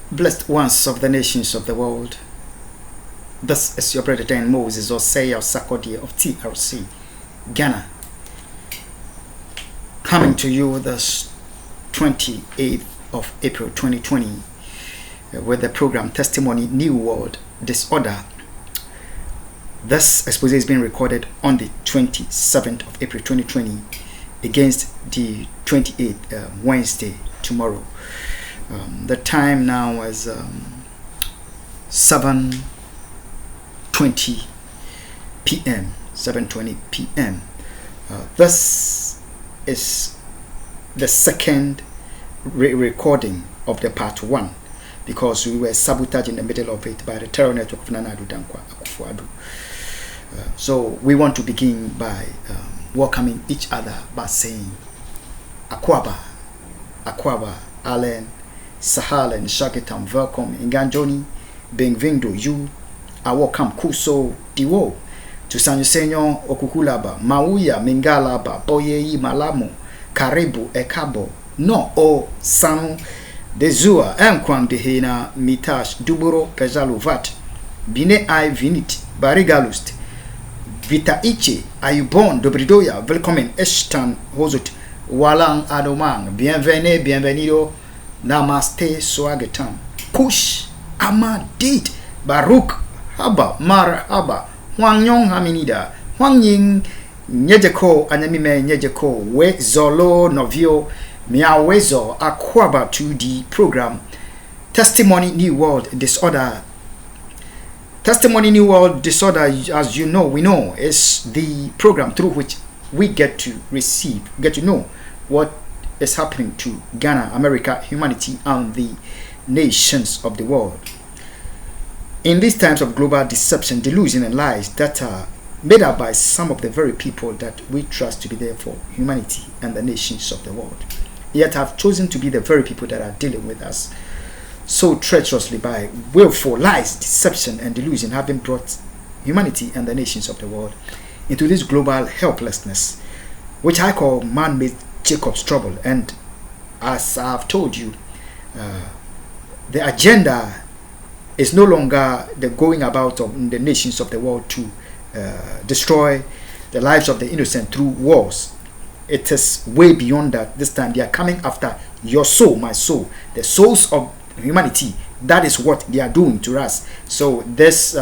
Blessed ones of the nations of the world, this is your brother Dan Moses Osei Sakodi of TRC, Ghana, coming to you this 28th of April 2020 with the program Testimony New World Disorder. This expose is being recorded on the 27th of April 2020 against the 28th Wednesday, tomorrow. The time now is 7:20 p.m. 7:20 p.m. This is the second recording of the part 1 because we were sabotaged in the middle of it by the terror network of Nana Addo Akufo Addo. So we want to begin by welcoming each other by saying Akwaba, Allen, Sahal and Shakitam, welcome Inganjoni, Bem-vindo, you are welcome Kuso, Diwo, to San Yusenyo, Okukulaba, Mauya, Mingalaba, Boyei, Malamo, Karibu, Ekabo, No O Sanu, Dezua, Enkwan Dehena, Mitash, Duburo, Pezaluvat, Bine I Vinit, Barigalust, Vita Ichi, Ayubon, Dobridoya, welcome Eshtan, Hozut, Walang Adomang, bienvenido, Namaste Swagatam, Kush, Amadit, Baruch, Haba, Marhaba, Huang Yong Haminida, Huang Ying, Nyejeko, Anyamime Nyejeko, We Zolo Novio, Miawezo, Akwaba to the program Testimony New World Disorder. Testimony New World Disorder, as you know, we know, is the program through which we get to know what is happening to Ghana, America, humanity, and the nations of the world. In these times of global deception, delusion, and lies that are made up by some of the very people that we trust to be there for humanity and the nations of the world, yet have chosen to be the very people that are dealing with us so treacherously by willful lies, deception, and delusion, having brought humanity and the nations of the world into this global helplessness, which I call man-made Jacob's trouble. And as I've told you, the agenda is no longer the going about of the nations of the world to destroy the lives of the innocent through wars. It is way beyond that. This time they are coming after your soul, my soul, the souls of humanity. That is what they are doing to us. So this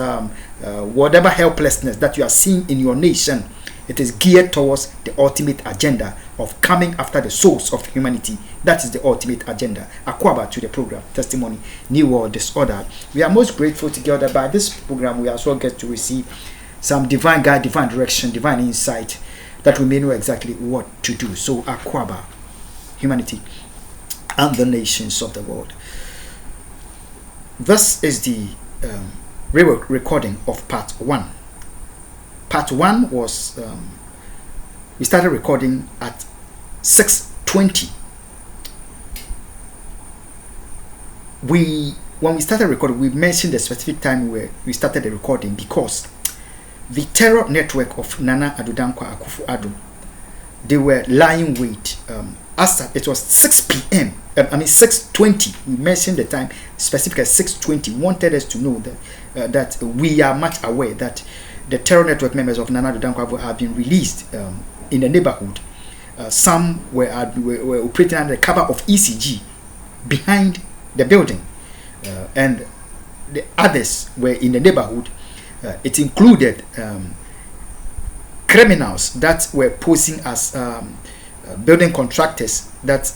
whatever helplessness that you are seeing in your nation, it is geared towards the ultimate agenda of coming after the souls of humanity. That is the ultimate agenda. Akwaba to the program Testimony New World Disorder. We are most grateful together by this program. We also get to receive some divine guide, divine direction, divine insight that we may know exactly what to do. So Akwaba, humanity and the nations of the world. This is the recording of part 1. Part 1 was we started recording at 6:20. When we started recording, we mentioned the specific time where we started the recording because the terror network of Nana Addo Akufo Addo, they were lying wait. As it was 6 p.m. 6:20. We mentioned the time specific as 6:20. Wanted us to know that that we are much aware that the terror network members of Nana Addo Akufo have been released in the neighborhood. Some were operating under the cover of ECG behind the building, and the others were in the neighborhood. It included criminals that were posing as building contractors that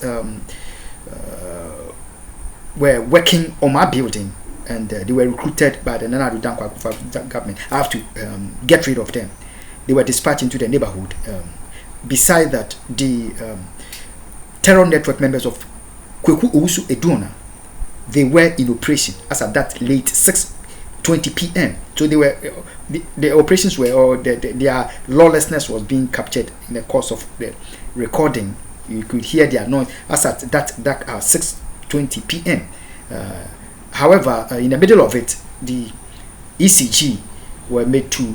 were working on my building, and they were recruited by the Nana Addo Akufo government. I have to get rid of them. They were dispatched into the neighborhood. Beside that, the terror network members of Kweku Owusu Eduna, they were in operation as at that late 6:20 p.m. So they were the operations were, or their lawlessness was being captured in the course of the recording. You could hear their noise as at that 6:20 p.m. However, in the middle of it, the ECG were made to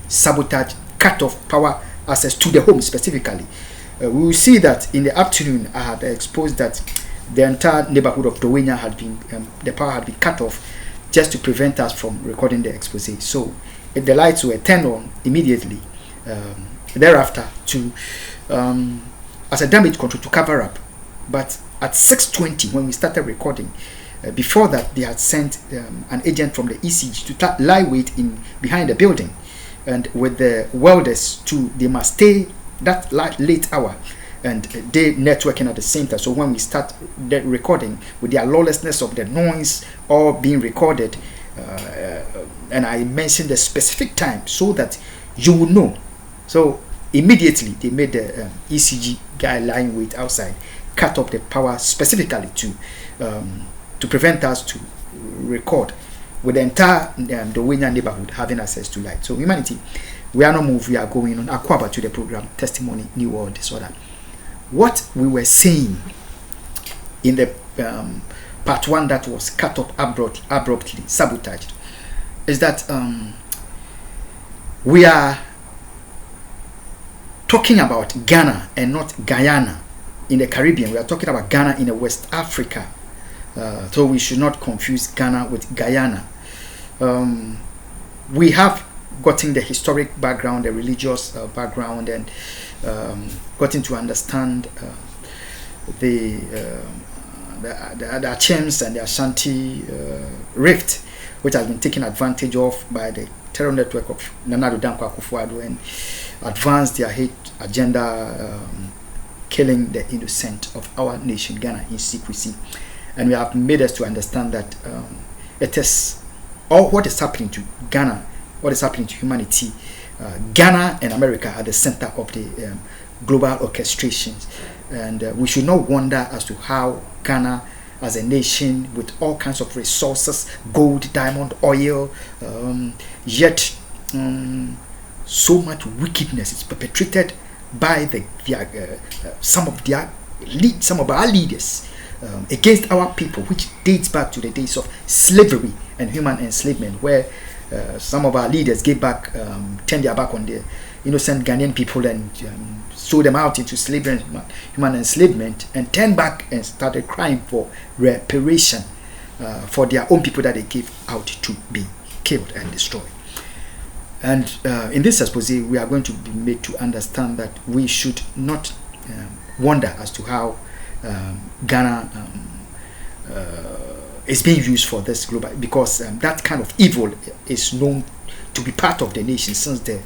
sabotage, cut off power access to the home specifically. We will see that in the afternoon I had exposed that the entire neighborhood of Dowenya had been, the power had been cut off just to prevent us from recording the expose. So the lights were turned on immediately thereafter to as a damage control to cover up. But at 6:20 when we started recording, before that they had sent an agent from the ECG to lie wait in behind the building, and with the welders they must stay that late hour, and they networking at the same time. So when we start the recording with their lawlessness of the noise all being recorded, and I mentioned the specific time so that you will know. So immediately they made the ECG guy lying wait outside, cut off the power specifically to prevent us to record with the entire Dowenya neighborhood having access to light. So humanity, we are not moved, we are going on. Akufo to the program Testimony New World Disorder. What we were saying in the part 1 that was cut off abruptly, sabotaged, is that we are talking about Ghana and not Guyana in the Caribbean. We are talking about Ghana in West Africa. So we should not confuse Ghana with Guyana. We have gotten the historic background, the religious background, and gotten to understand the Achems and the Ashanti rift, which has been taken advantage of by the terror network of Nana Addo Akufo and advanced their hate agenda, killing the innocent of our nation, Ghana, in secrecy. And we have made us to understand that it is all what is happening to Ghana, what is happening to humanity. Ghana and America are the center of the global orchestrations, and we should not wonder as to how Ghana, as a nation with all kinds of resources, gold, diamond, oil, yet so much wickedness is perpetrated by some of our leaders against our people, which dates back to the days of slavery and human enslavement, where some of our leaders turned their back on the innocent Ghanaian people and sold them out into slavery and human enslavement, and turned back and started crying for reparation for their own people that they gave out to be killed and destroyed. And in this expose, we are going to be made to understand that we should not wonder as to how Ghana is being used for this global, because that kind of evil is known to be part of the nation since the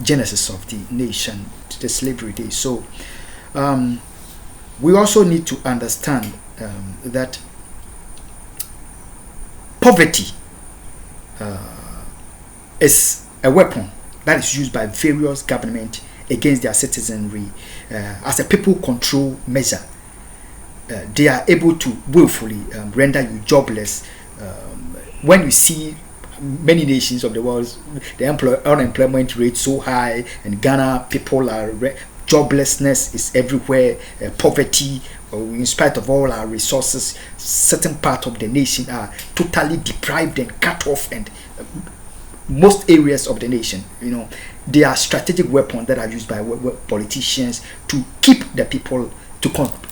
genesis of the nation, the slavery days. So we also need to understand that poverty is a weapon that is used by various governments against their citizenry as a people control measure. They are able to willfully render you jobless. When you see many nations of the world, the unemployment rate so high, and Ghana people are joblessness is everywhere, poverty, in spite of all our resources, certain part of the nation are totally deprived and cut off, and most areas of the nation, they are strategic weapons that are used by politicians to keep the people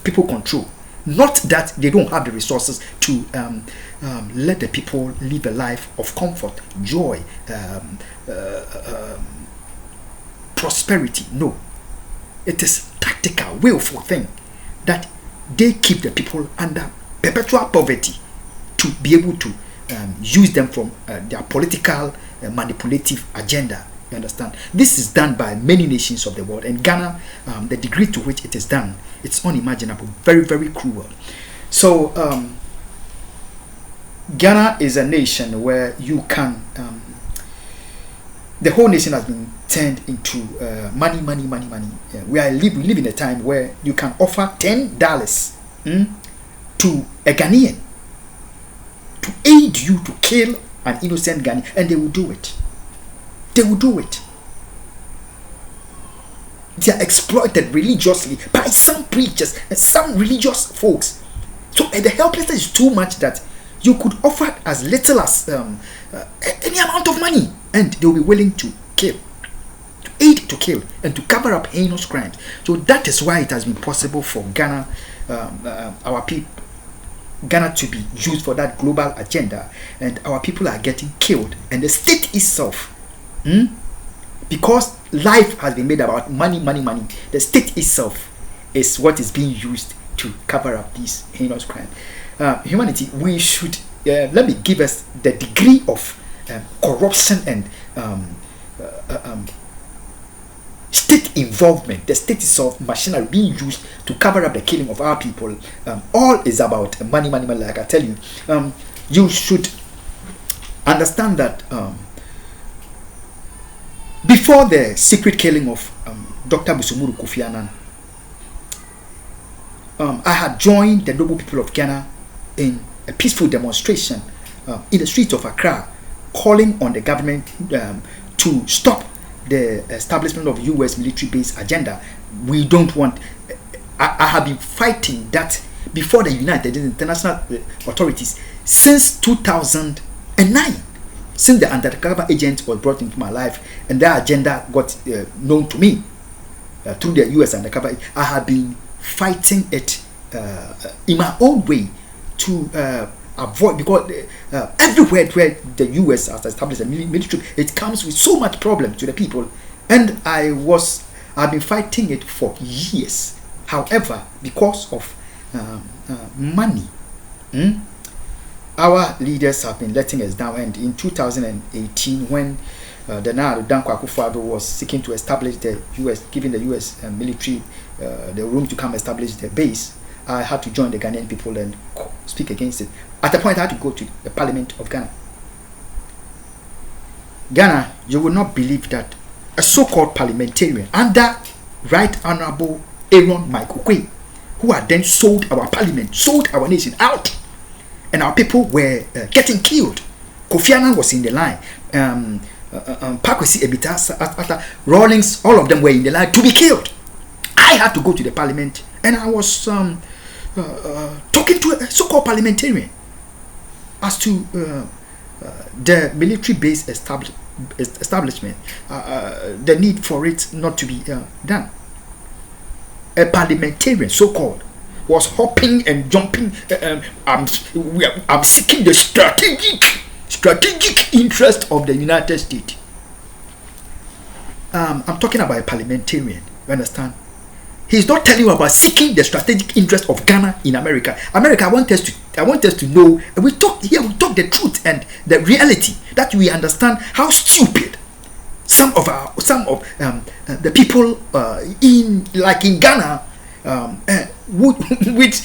people control. Not that they don't have the resources to let the people live a life of comfort, joy, prosperity. No, it is tactical, willful thing that they keep the people under perpetual poverty to be able to use them from their political manipulative agenda. You understand? This is done by many nations of the world, and Ghana, the degree to which it is done, it's unimaginable, very, very cruel. So Ghana is a nation where you can the whole nation has been turned into money. We live in a time where you can offer $10 to a Ghanaian to aid you to kill an innocent Ghanaian, and they will do it. They will do it. They are exploited religiously by some preachers and some religious folks. So the helplessness is too much that you could offer as little as any amount of money, and they will be willing to kill, to aid to kill, and to cover up heinous crimes. So that is why it has been possible for Ghana, our people, Ghana to be used for that global agenda, and our people are getting killed, and the state itself, because life has been made about money, the state itself is what is being used to cover up these heinous crimes. Humanity, we should let me give us the degree of corruption and state involvement, the state itself, machinery being used to cover up the killing of our people. All is about money. Like I tell you, you should understand that before the secret killing of Dr. Busumuru Kofi Annan, I had joined the noble people of Ghana in a peaceful demonstration in the streets of Accra, calling on the government to stop the establishment of U.S. military base agenda. We don't want. I have been fighting that before the United international authorities since 2009, since the undercover agent was brought into my life and that agenda got known to me through the U.S. undercover. I have been fighting it in my own way to avoid, because everywhere where the U.S. has established a military, it comes with so much problem to the people, and I've been fighting it for years. However, because of money, our leaders have been letting us down. And in 2018, when the now Akufo Addo was seeking to establish the U.S., giving the U.S. Military the room to come establish the base, I had to join the Ghanaian people and speak against it. At a point, I had to go to the Parliament of Ghana. Ghana, you will not believe that a so-called parliamentarian under Right Honorable Aaron Maikokwe, who had then sold our parliament, sold our nation out, and our people were getting killed. Kofi Annan was in the line. Pakwesi Ebita, Rawlings, all of them were in the line to be killed. I had to go to the parliament, and I was talking to a so-called parliamentarian as to the military base establishment, the need for it not to be done. A parliamentarian, so-called, was hopping and jumping. I'm seeking the strategic interest of the United States. I'm talking about a parliamentarian. You understand? He's not telling you about seeking the strategic interest of Ghana in America. I want us to know. We talk the truth and the reality, that we understand how stupid some of the people in Ghana which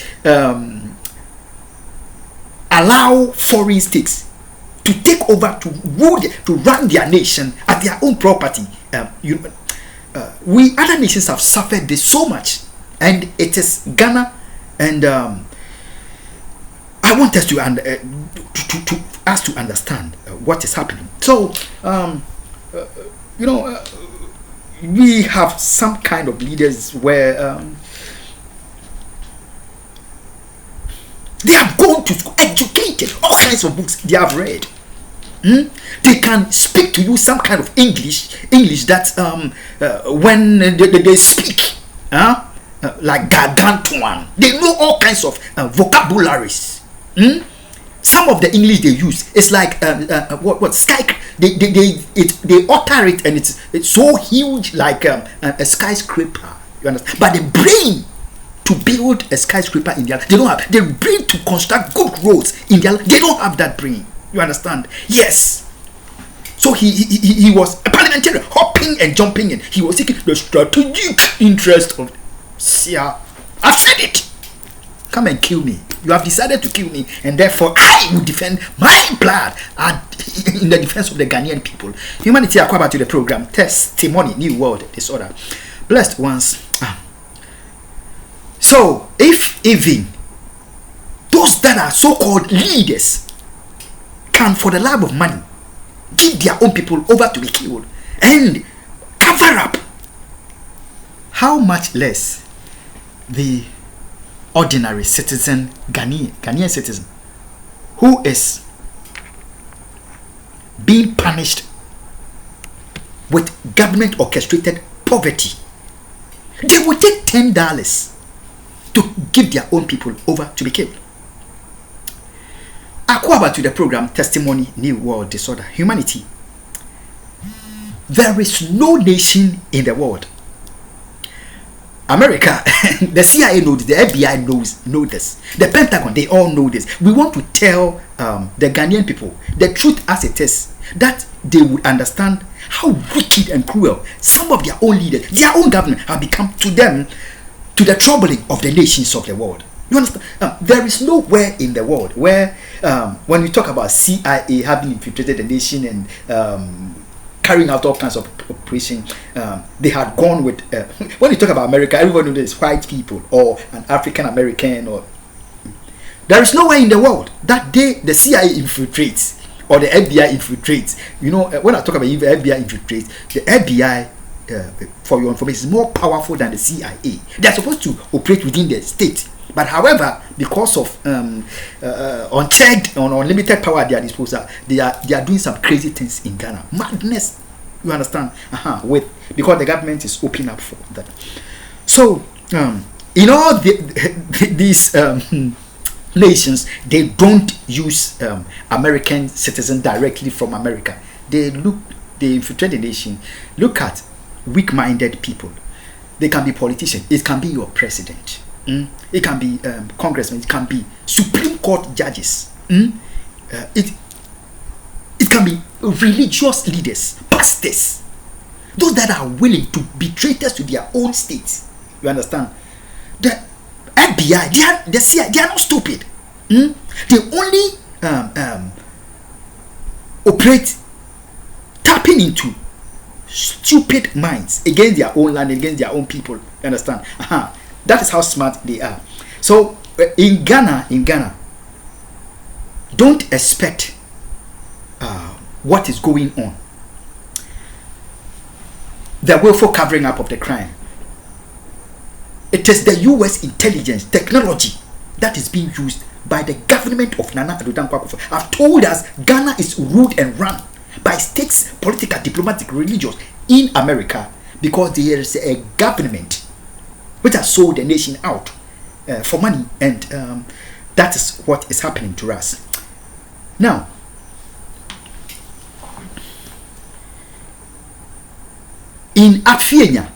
allow foreign states to take over, to run their nation at their own property. We other nations have suffered this so much, and it is Ghana, and I want us to understand what is happening. So we have some kind of leaders where they have gone to school, educated, all kinds of books they have read. They can speak to you some kind of English that when they speak, like gargantuan, they know all kinds of vocabularies. Some of the English they use is like what sky. They utter it, and it's so huge, like a skyscraper. You understand? But the brain to build a skyscraper in their, they don't have the brain to construct good roads in their, they don't have that brain. You understand? Yes. So he was a parliamentarian, hopping and jumping in. He was seeking the strategic interest of Sia. I've said it. Come and kill me. You have decided to kill me, and therefore I will defend my blood in the defense of the Ghanaian people. Humanity Aquaba to the program. Testimony, New World Disorder. Blessed ones. So, if even those that are so-called leaders can, for the love of money, give their own people over to be killed and cover up, how much less the ordinary citizen, Ghanaian citizen, who is being punished with government orchestrated poverty? They will take $10 to give their own people over to be killed. Akwaba to the program Testimony New World Disorder Humanity. There is no nation in the world. America, the CIA knows, the FBI know this, the Pentagon, they all know this. We want to tell the Ghanaian people the truth as it is, that they would understand how wicked and cruel some of their own leaders, their own government, have become to them, to the troubling of the nations of the world. You understand? There is nowhere in the world where, when we talk about CIA having infiltrated the nation and carrying out all kinds of operations, they had gone with, when you talk about America, everyone knows it's white people or an African American, or there is nowhere in the world that the CIA infiltrates or the FBI infiltrates. You know, when I talk about the FBI infiltrates, the FBI, for your information, is more powerful than the CIA. They are supposed to operate within the state, but however, because of unchecked or unlimited power at their disposal, they are doing some crazy things in Ghana. Madness, you understand? Because the government is opening up for that. So, in all these nations, they don't use American citizens directly from America. They infiltrate the nation. Look at weak-minded people. They can be politicians. It can be your president. It can be congressmen. It can be Supreme Court judges. It can be religious leaders, pastors, those that are willing to be traitors to their own states. You understand? The FBI, the CIA, they are not stupid. They only operate tapping into stupid minds against their own land, against their own people. You understand? That is how smart they are. So in Ghana, don't expect what is going on, the willful covering up of the crime. It is the US intelligence technology that is being used by the government of Nana Addo Akufo. I've told us Ghana is ruled and run by states, political, diplomatic, religious in America, because there is a government which has sold the nation out for money, and that is what is happening to us now. In Afienya,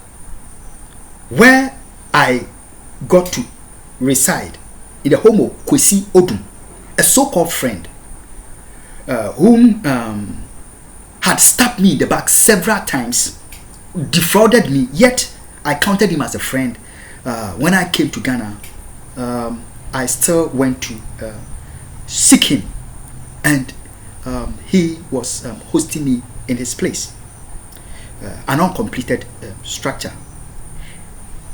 where I got to reside, in the home of Kwesi Odum, a so-called friend whom had stabbed me in the back several times, defrauded me, yet I counted him as a friend. When I came to Ghana, I still went to seek him, and he was hosting me in his place, an uncompleted structure.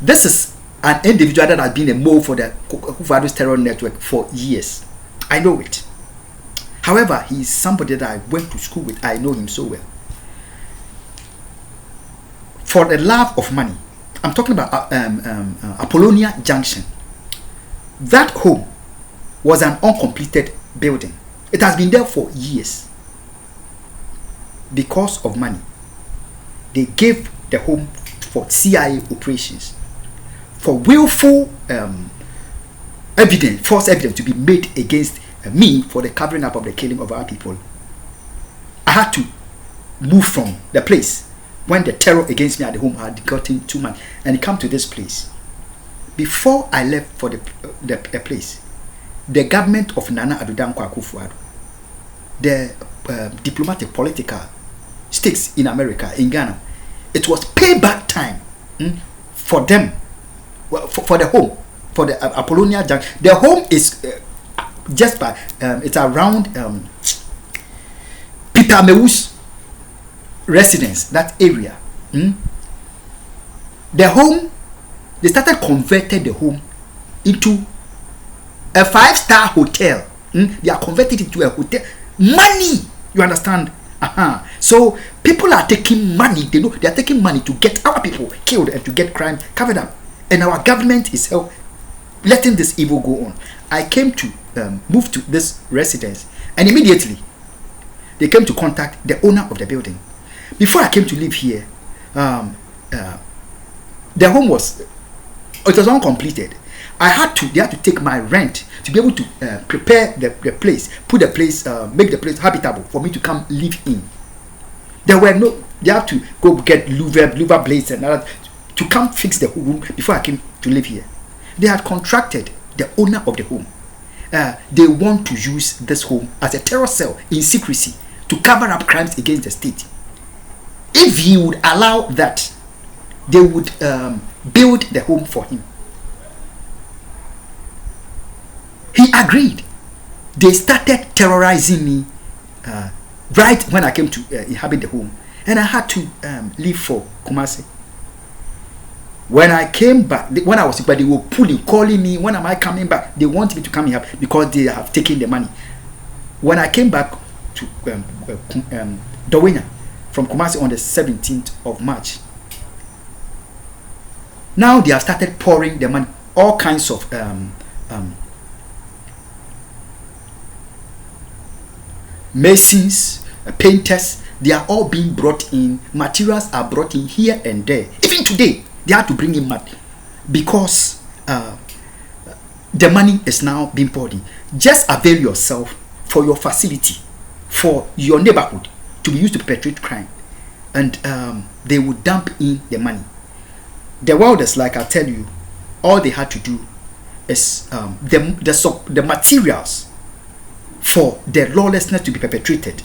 This is an individual that has been a mole for the Akufo terror network for years. I know it. However, he is somebody that I went to school with. I know him so well. For the love of money, I'm talking about Apollonia Junction. That home was an uncompleted building. It has been there for years. Because of money, they gave the home for CIA operations, for willful evidence, false evidence to be made against me for the covering up of the killing of our people. I had to move from the place when the terror against me at the home had gotten too much, and come to this place. Before I left for the place, the government of Nana Addo Akufo, the diplomatic political stakes in America, in Ghana, it was payback time for them, for the home, for the Apollonia Junction. The home is just by, it's around Peter Mewu's residence, that area. The home, they started converting the home into a 5-star hotel. They are converted into a hotel. Money, you understand? So people are taking money. They know they are taking money to get our people killed and to get crime covered up. And our government is letting this evil go on. I came to move to this residence, and immediately they came to contact the owner of the building. Before I came to live here, the home was uncompleted. they had to take my rent to be able to prepare the place, put the place, make the place habitable for me to come live in. They have to go get louver blades and all that to come fix the home before I came to live here. They had contracted the owner of the home. They want to use this home as a terror cell in secrecy to cover up crimes against the state. If he would allow that, they would build the home for him. He agreed. They started terrorizing me right when I came to inhabit the home, and I had to leave for Kumasi. When I came back, when I was back, they were calling me. When am I coming back? They want me to come here because they have taken the money. When I came back to Dawena from Kumasi on the 17th of March, now they have started pouring the money, all kinds of masons, painters. They are all being brought in. Materials are brought in here and there. Even today, they have to bring in money because the money is now being poured in. Just avail yourself for your facility, for your neighborhood to be used to perpetrate crime, and they would dump in the money. The welders, like I tell you, all they had to do is the materials for the lawlessness to be perpetrated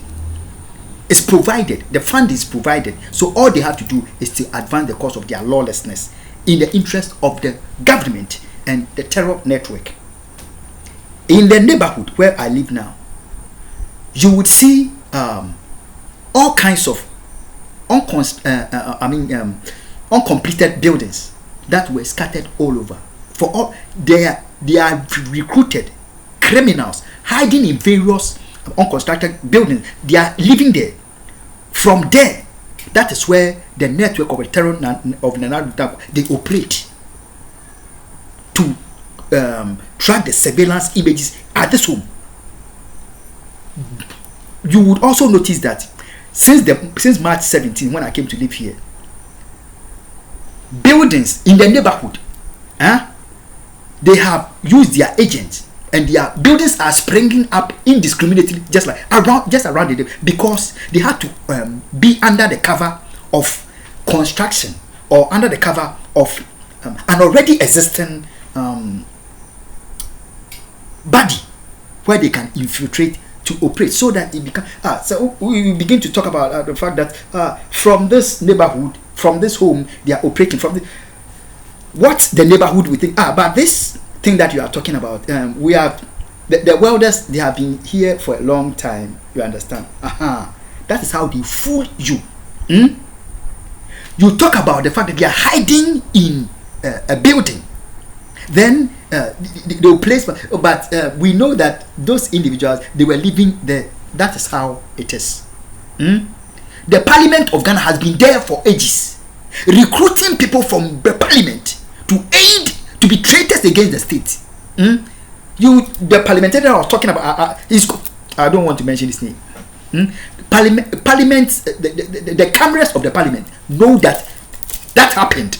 is provided. The fund is provided. So all they have to do is to advance the cause of their lawlessness in the interest of the government and the terror network. In the neighborhood where I live now, you would see all kinds of uncompleted buildings that were scattered all over. For all they are recruited criminals hiding in various unconstructed buildings. They are living there. From there, that is where the network of the terror of Nana they operate to track the surveillance images at this home. You would also notice that since March 17, when I came to live here, buildings in the neighborhood, they have used their agents, and their buildings are springing up indiscriminately, just around the day, because they had to be under the cover of construction or under the cover of an already existing body where they can infiltrate to operate, so that it becomes. So we begin to talk about the fact that from this neighborhood, from this home, they are operating from what the neighborhood will think. But this thing that you are talking about, we have the welders. They have been here for a long time. You understand? That is how they fool you. You talk about the fact that they are hiding in a building, then they'll place. But we know that those individuals, they were living there. That is how it is. The Parliament of Ghana has been there for ages, recruiting people from the Parliament to aid, to be traitors against the state. The parliamentarian I was talking about, I don't want to mention his name. Parliament, the cameras of the Parliament know that happened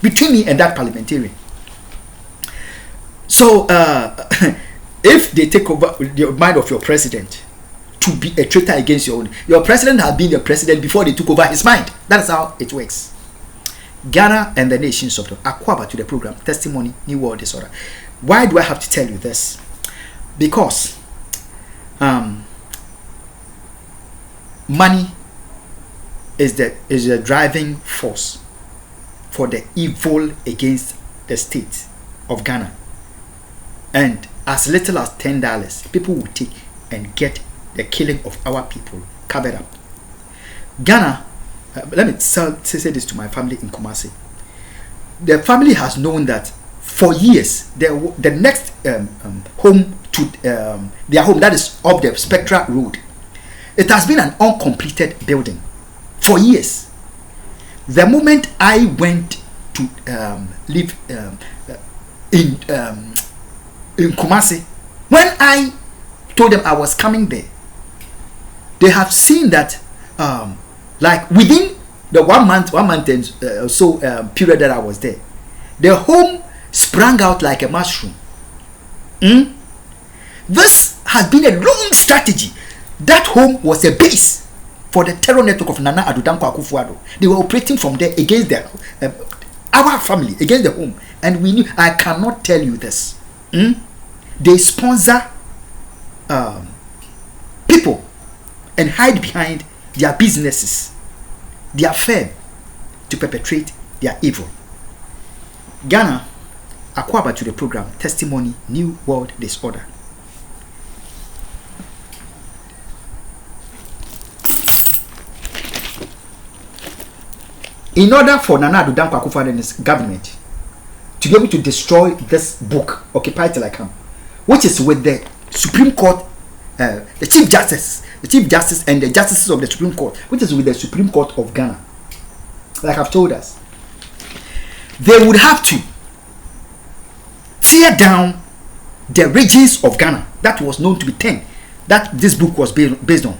between me and that parliamentarian. So if they take over the mind of your president to be a traitor against your president has been the president before they took over his mind. That is how it works. Ghana and the nations of the Aquaba to the program Testimony New World Disorder. Why do I have to tell you this? Because money is the driving force for the evil against the state of Ghana. And as little as $10, people will take and get the killing of our people covered up. Ghana, let me say this to my family in Kumasi. The family has known that for years, the next home to their home, that is up the Spectra Road, it has been an uncompleted building for years. The moment I went to live in Kumasi, when I told them I was coming there, they have seen that like within the one month and so period that I was there, the home sprang out like a mushroom. This has been a long strategy. That home was a base for the terror network of Nana Addo Dankwa Akufo-Addo. They were operating from there against our family, against the home. And we knew, I cannot tell you this. They sponsor people and hide behind their businesses, their firm, to perpetrate their evil. Ghana, Akwaba to the program, Testimony, New World Disorder. In order for Nana Addo Dankwa Akufo-Addo and his government to be able to destroy this book, Occupy Till I Come, which is with the Supreme Court, the Chief Justice and the Justices of the Supreme Court, which is with the Supreme Court of Ghana, like I've told us, they would have to tear down the regions of Ghana that was known to be 10, that this book was based on.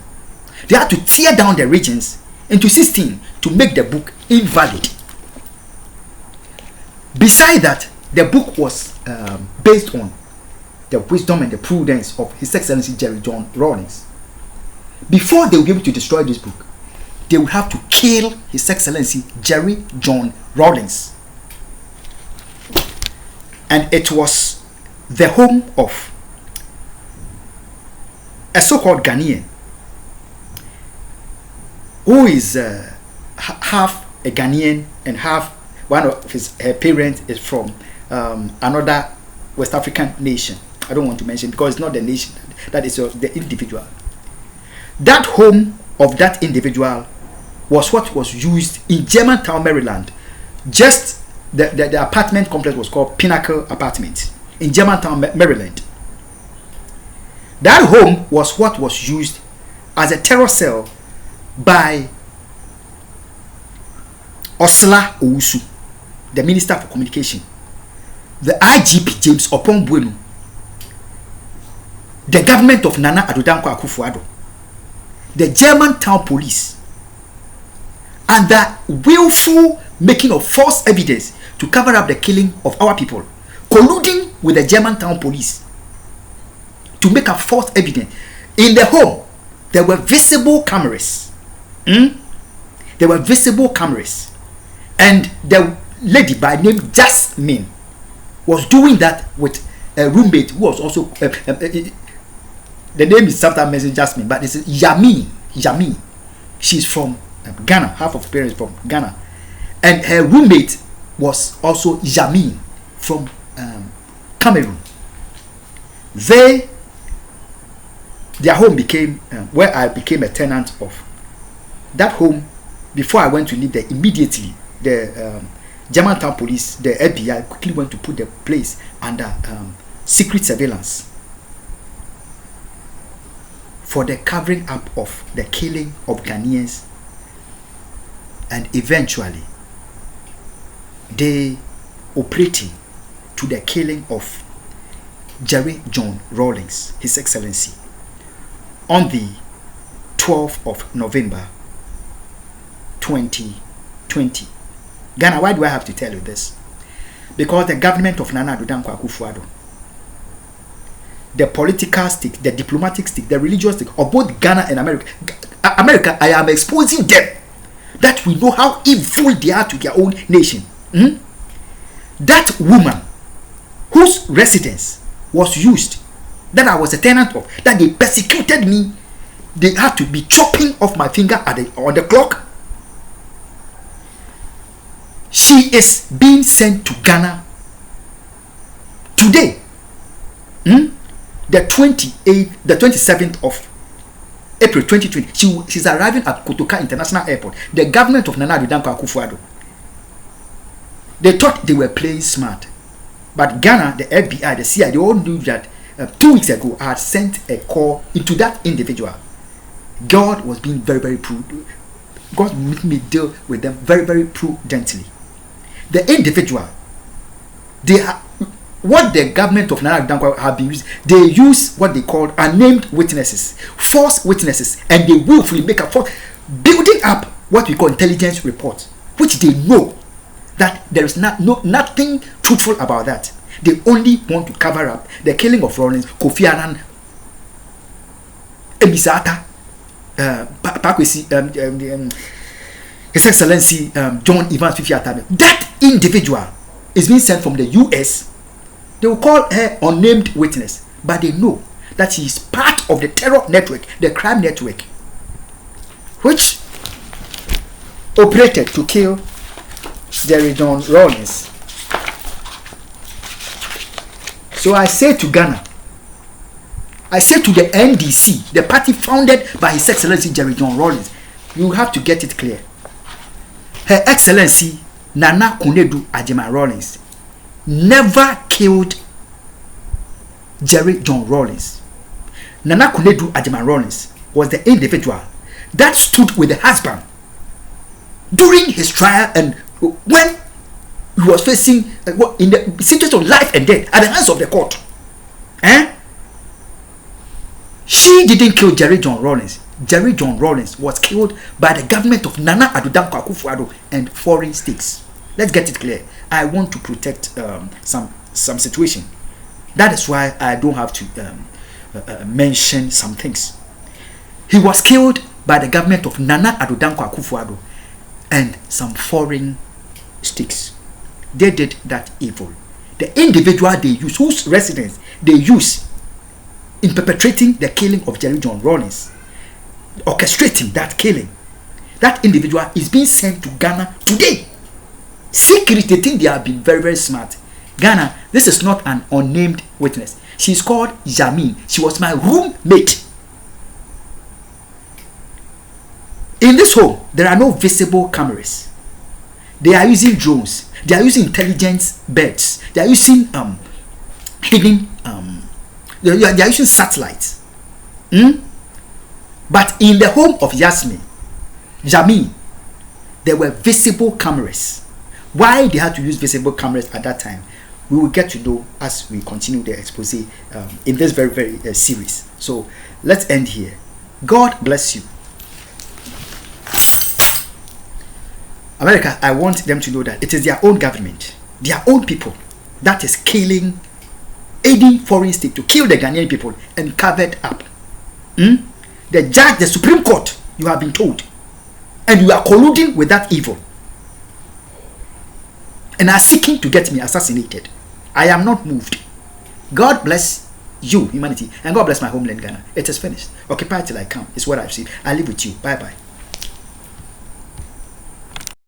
They had to tear down the regions into 16 to make the book invalid. Beside that, the book was based on the wisdom and the prudence of His Excellency Jerry John Rawlings. Before they would be able to destroy this book, they would have to kill His Excellency Jerry John Rawlings. And it was the home of a so-called Ghanaian who is half a Ghanaian and half one of her parents is from another West African nation. I don't want to mention because it's not the nation, that is the individual. That home of that individual was what was used in Germantown, Maryland. Just the apartment complex was called Pinnacle Apartments in Germantown, Maryland. That home was what was used as a terror cell by Osla Owusu, the Minister for Communication, the IGP James Opon-Buenu, the government of Nana Addo Dankwa Akufo-Addo, the Germantown police, and the willful making of false evidence to cover up the killing of our people, colluding with the Germantown police to make a false evidence. In the home, there were visible cameras. There were visible cameras. And the lady by name Jasmine was doing that with a roommate who was also the name is sometimes mentioned Jasmine, but it's Yami. She's from Ghana, half of her parents from Ghana, and her roommate was also Yami from Cameroon. Their home became where I became a tenant of. That home, before I went to live there, immediately the Germantown police, the FBI, quickly went to put the place under secret surveillance for the covering up of the killing of Ghanaians, and eventually they operating to the killing of Jerry John Rawlings, His Excellency, on the 12th of November 2020. Ghana, why do I have to tell you this? Because the government of Nana Addo Dankwa Akufo-Addo, the political stick, the diplomatic stick, the religious stick of both Ghana and America, I am exposing them that we know how evil they are to their own nation. That woman whose residence was used, that I was a tenant of, that they persecuted me, they had to be chopping off my finger on the clock. She is being sent to Ghana today, the 27th of April 2020. She's arriving at Kotoka International Airport. The government of Nana Addo Dankwa Akufo-Addo, they thought they were playing smart, but Ghana, the FBI, the CIA, they all knew that 2 weeks ago I had sent a call into that individual. God was being very, very prudent. God made me deal with them very, very prudently. The individual, what the government of Nana Addo Dankwa have been using, they use what they call unnamed witnesses, false witnesses, and they willfully make a false, building up what we call intelligence reports, which they know that there is nothing truthful about that. They only want to cover up the killing of Rawlings, Kofi Annan, Emisata, His Excellency John Evans Fifi Atame. That individual is being sent from the US. They will call her unnamed witness, but they know that she is part of the terror network, the crime network, which operated to kill Jerry John Rawlings. So I say to Ghana, I say to the NDC, the party founded by His Excellency Jerry John Rawlings, you have to get it clear. Her Excellency Nana Kunedu Adjema Rawlings never killed Jerry John Rawlings. Nana Kunedu Adjema Rawlings was the individual that stood with the husband during his trial, and when he was facing in the situation of life and death at the hands of the court. She didn't kill Jerry John Rawlings. Jerry John Rawlings was killed by the government of Nana Addo Akufo and foreign states. Let's get it clear. I want to protect some situation. That is why I don't have to mention some things. He was killed by the government of Nana Addo Akufo and some foreign states. They did that evil. The individual they use, whose residence they use in perpetrating the killing of Jerry John Rawlings, orchestrating that killing, that individual is being sent to Ghana today. Secret, they think they have been very, very smart. Ghana, this is not an unnamed witness. She's called Jamin. She was my roommate. In this home, there are no visible cameras. They are using drones. They are using intelligence beds. They are using hidden they are using satellites. But in the home of Jamin, there were visible cameras. Why they had to use visible cameras at that time, we will get to know as we continue the expose in this very, very series. So let's end here. God bless you. America, I want them to know that it is their own government, their own people, that is killing, aiding foreign state to kill the Ghanaian people and covered up. The judge, the Supreme Court, you have been told, and you are colluding with that evil and are seeking to get me assassinated. I am not moved. God bless you, humanity, and God bless my homeland, Ghana. It is finished. Occupy till I come is what I've seen. I live with you. Bye bye.